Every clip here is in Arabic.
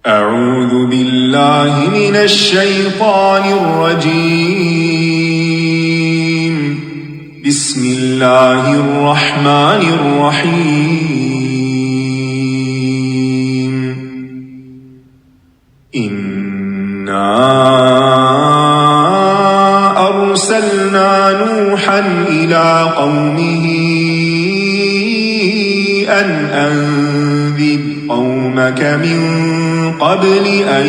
أعوذ بالله من الشيطان الرجيم. بسم الله الرحمن الرحيم. إنا أرسلنا نوحا إلى قومه أن أنذر قومك من قبل أن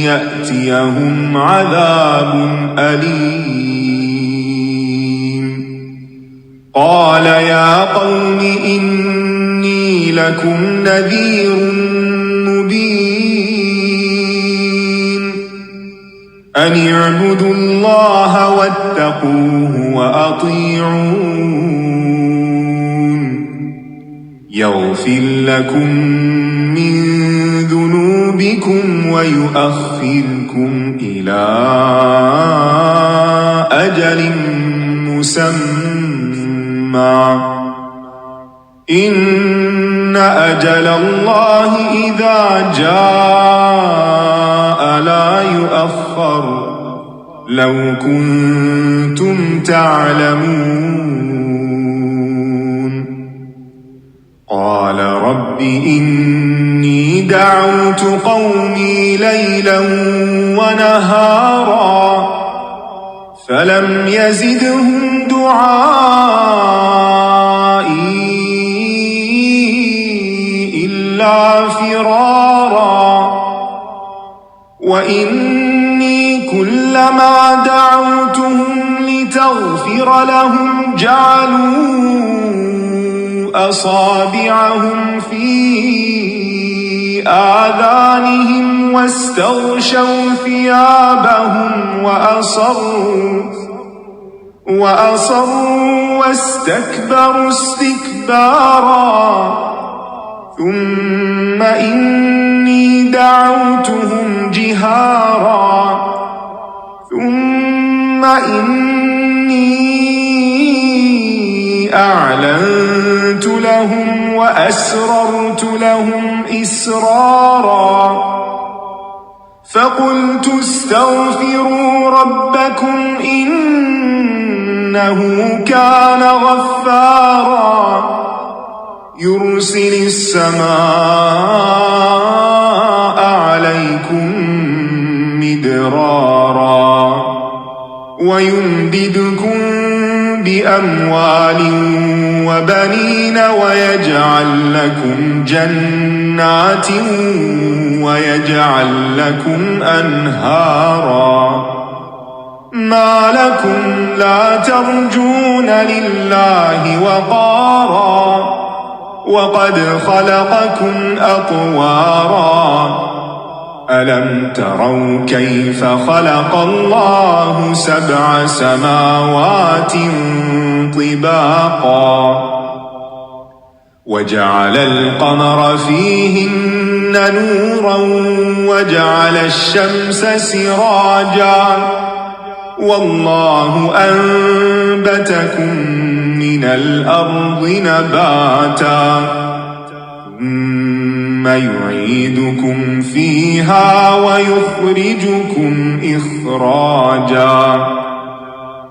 يأتيهم عذاب أليم. قال يا قوم إني لكم نذير مبين أن اعبدوا الله واتقوه وأطيعون يغفر لكم من ذنوبكم ويؤخركم إلى أجل مسمى إن أجل الله إذا جاء لا يؤخر لو كنتم تعلمون. قال رب إني دعوت قومي ليلا ونهارا فلم يزدهم دعائي إلا فرارا وإني كلما دعوتهم لتغفر لهم جعلوا أصابعهم في آذانهم واستغشوا ثيابهم وأصروا واستكبروا استكبارا ثم إني دعوتهم جهارا ثم إني أعلنت لهم وأسررت لهم إسرارا فقلت استغفروا ربكم إنه كان غفارا يرسل السماء عليكم مدرارا ويمددكم بأموال وبنين ويجعل لكم جنات ويجعل لكم أنهارا ما لكم لا ترجون لله وقارا وقد خلقكم أطوارا ألم تروا كيف خلق الله 7 سماوات طباقا وجعل القمر فيهن نورا وجعل الشمس سراجا والله أنبتكم من الأرض نباتا ثم يعيدكم فيها ويخرجكم إخراجا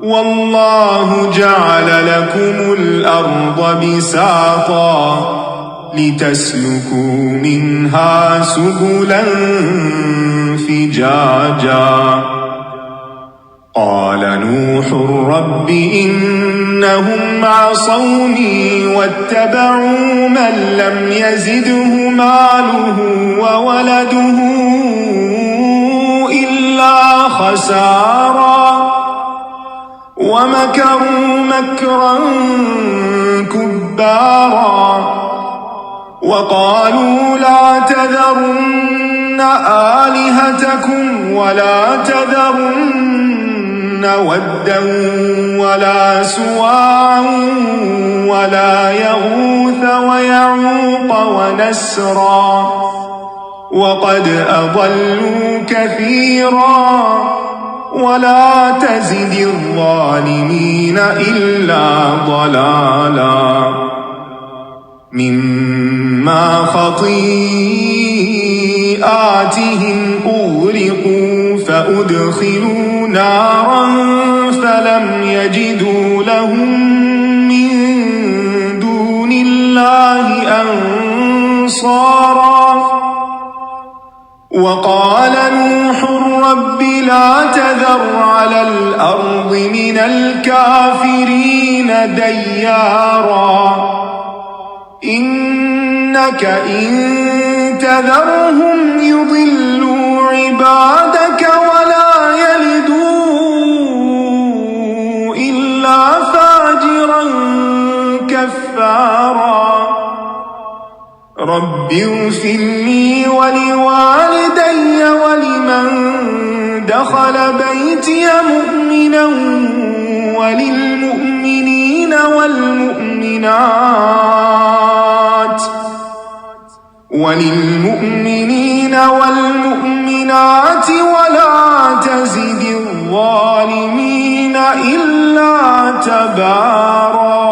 والله جعل لكم الأرض بساطا لتسلكوا منها سبلا فجاجا. قال نوح رب إنهم عصوني واتبعوا من لم يزده ماله وولده إلا خسارا ومكروا مكرا كبارا وقالوا لا تذرن آلهتكم ولا تذرن ودا ولا سواعا ولا يغوث ويعوق ونسرا وقد أضلوا كثيرا ولا تزد الظالمين إلا ضلالا. مما خطيئاتهم سيئاتهم أغرقوا فأدخلوا نارا فلم يجدوا لهم من دون الله أنصارا. وقال نوح رب لا تذر على الأرض من الكافرين ديارا إنك إن تذرهم يضلوا عبادك ولا يلدوا إلا فاجرا كفارا. رب اغفر لي ولوالدي ولمن دخل بيتي مؤمنا وللمؤمنين والمؤمنات ولا تزد الظالمين إلا تبارا.